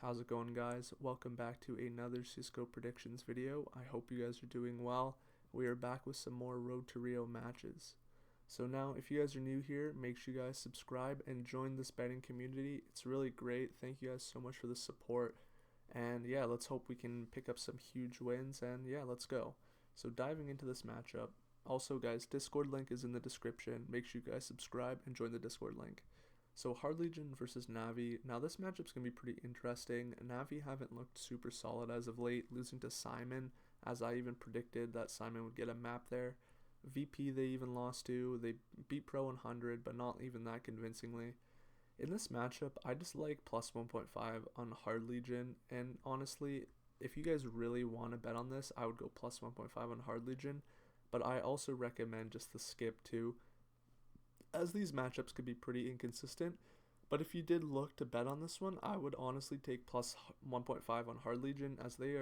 How's it going, guys? Welcome back to another Cisco predictions video. I hope you guys are doing well. We are back with some more Road to Rio matches. So now, if you guys are new here, make sure you guys subscribe and join this betting community. It's really great. Thank you guys so much for the support. And yeah, let's hope we can pick up some huge wins. And yeah, let's go. So diving into this matchup. Also, guys, Discord link is in the description. Make sure you guys subscribe and join the Discord link. So Hard Legion versus Navi. Now this matchup's going to be pretty interesting. Navi haven't looked super solid as of late, losing to Syman, as I even predicted that Syman would get a map there. VP they even lost to. They beat Pro 100, but not even that convincingly. In this matchup, I just like plus 1.5 on Hard Legion, and honestly, if you guys really want to bet on this, I would go plus 1.5 on Hard Legion, but I also recommend just the skip too, as these matchups could be pretty inconsistent. But if you did look to bet on this one, I would honestly take plus 1.5 on Hard Legion, as they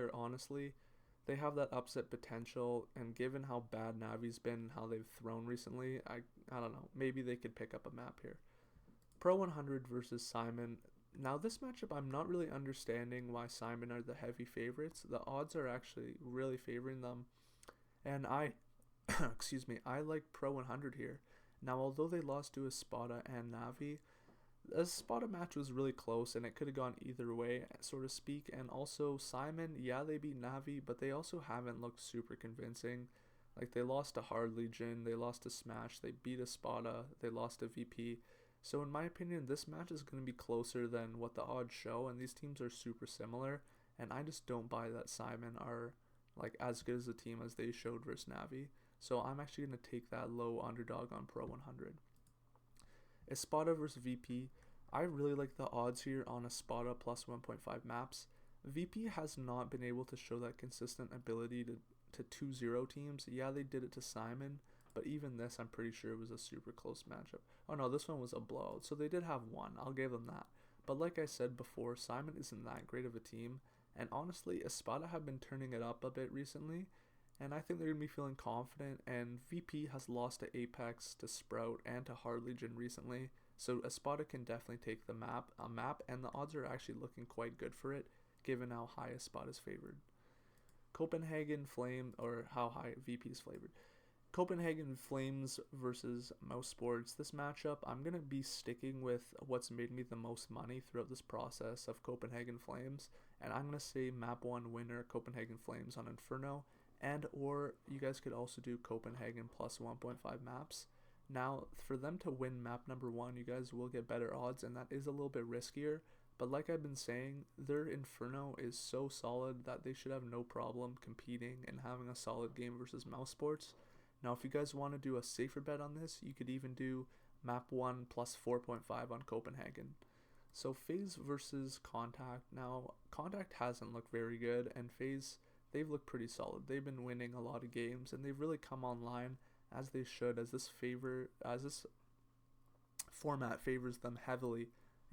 have that upset potential, and given how bad Navi's been and how they've thrown recently, I don't know, maybe they could pick up a map here. Pro 100 versus Syman. Now this matchup, I'm not really understanding why Syman are the heavy favorites. The odds are actually really favoring them, and I I like Pro 100 here. Now, although they lost to Espada and Navi, the Espada match was really close and it could have gone either way, so to speak. And also, Syman, yeah, they beat Navi, but they also haven't looked super convincing. Like, they lost to Hard Legion, they lost to Smash, they beat Espada, they lost to VP. So, in my opinion, this match is going to be closer than what the odds show, and these teams are super similar. And I just don't buy that Syman are like as good as a team as they showed versus Navi. So I'm actually going to take that low underdog on Pro 100. Espada versus VP. I really like the odds here on Espada plus 1.5 maps. VP has not been able to show that consistent ability to 2-0 teams. Yeah, they did it to Syman, but even this, I'm pretty sure it was a super close matchup. Oh no, this one was a blowout, so they did have one. I'll give them that. But like I said before, Syman isn't that great of a team. And honestly, Espada have been turning it up a bit recently, and I think they're going to be feeling confident. And VP has lost to Apex, to Sprout, and to Hard Legion recently, so Espada can definitely take the map, and the odds are actually looking quite good for it, given how high Espada is favored. Copenhagen Flame, or how high VP is favored. Copenhagen Flames versus Mouse Sports. This matchup, I'm going to be sticking with what's made me the most money throughout this process of Copenhagen Flames, and I'm going to say map 1 winner Copenhagen Flames on Inferno, and or you guys could also do Copenhagen plus 1.5 maps. Now, for them to win map number 1, you guys will get better odds, and that is a little bit riskier, but like I've been saying, their Inferno is so solid that they should have no problem competing and having a solid game versus Mouse Sports. Now, if you guys want to do a safer bet on this, you could even do map 1 plus 4.5 on Copenhagen. So FaZe versus Contact. Now, Contact hasn't looked very good, and FaZe, they've looked pretty solid. They've been winning a lot of games, and they've really come online as they should, as this format favors them heavily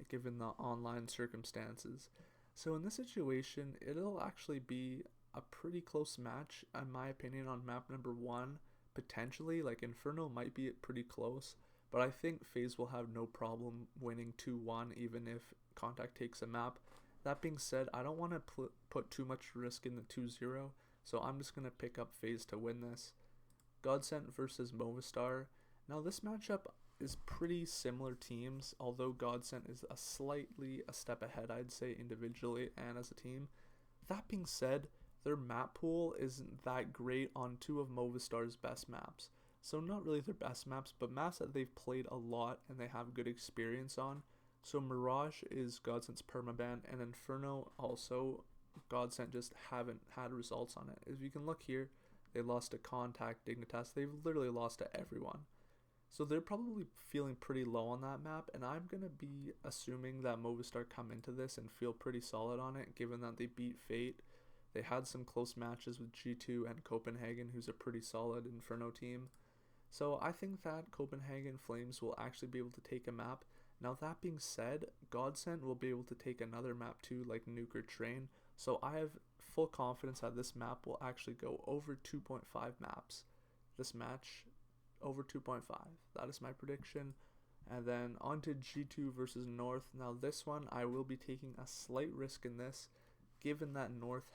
given the online circumstances. So in this situation, it'll actually be a pretty close match, in my opinion, on map number 1. Potentially, like Inferno might be pretty close, but I think FaZe will have no problem winning 2-1 even if Contact takes a map. That being said, I don't want to put too much risk in the 2-0, so I'm just going to pick up FaZe to win this. Godsent versus Movistar. Now this matchup is pretty similar teams, although Godsent is a step ahead, I'd say, individually and as a team. That being said, their map pool isn't that great on 2 of Movistar's best maps. So not really their best maps, but maps that they've played a lot and they have good experience on. So Mirage is Godsent's permaban, and Inferno also, Godsent just haven't had results on it. As you can look here, they lost to Contact, Dignitas, they've literally lost to everyone. So they're probably feeling pretty low on that map, and I'm going to be assuming that Movistar come into this and feel pretty solid on it, given that they beat Fate. They had some close matches with G2 and Copenhagen, who's a pretty solid Inferno team. So I think that Copenhagen Flames will actually be able to take a map. Now that being said, Godsent will be able to take another map too, like Nuke or Train. So I have full confidence that this map will actually go over 2.5 maps. This match, over 2.5. That is my prediction. And then on to G2 versus North. Now this one, I will be taking a slight risk in this, given that North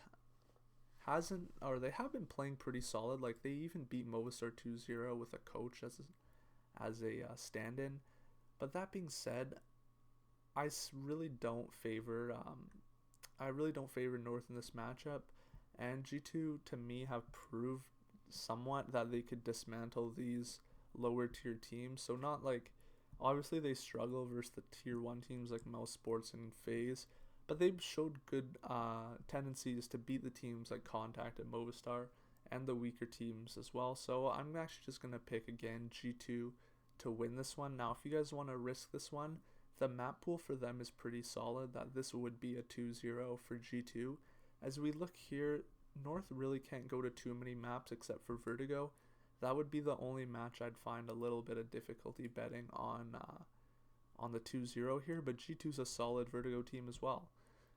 they have been playing pretty solid. Like, they even beat Movistar 2-0 with a coach as a stand-in. But that being said, I really don't favor North in this matchup, and G2 to me have proved somewhat that they could dismantle these lower tier teams. So not like, obviously they struggle versus the tier 1 teams like Mouse Sports and FaZe, but they've showed good tendencies to beat the teams like Contact and Movistar and the weaker teams as well. So I'm actually just going to pick again G2 to win this one. Now if you guys want to risk this one, the map pool for them is pretty solid, that this would be a 2-0 for G2. As we look here, North really can't go to too many maps except for Vertigo. That would be the only match I'd find a little bit of difficulty betting on the 2-0 here, but G2's a solid Vertigo team as well.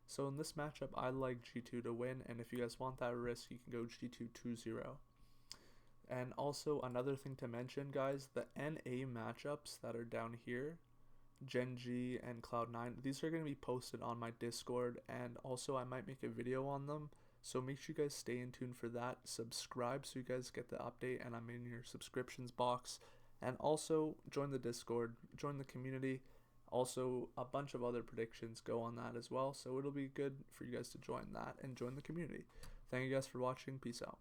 So in this matchup, I like G2 to win, and if you guys want that risk, you can go G2 2-0. And also another thing to mention, guys, the NA matchups that are down here, Gen G and Cloud9, these are going to be posted on my Discord, and also I might make a video on them, so make sure you guys stay in tune for that. Subscribe so you guys get the update and I'm in your subscriptions box, and also join the Discord, join the community. Also a bunch of other predictions go on that as well, so it'll be good for you guys to join that and join the community. Thank you guys for watching. Peace out.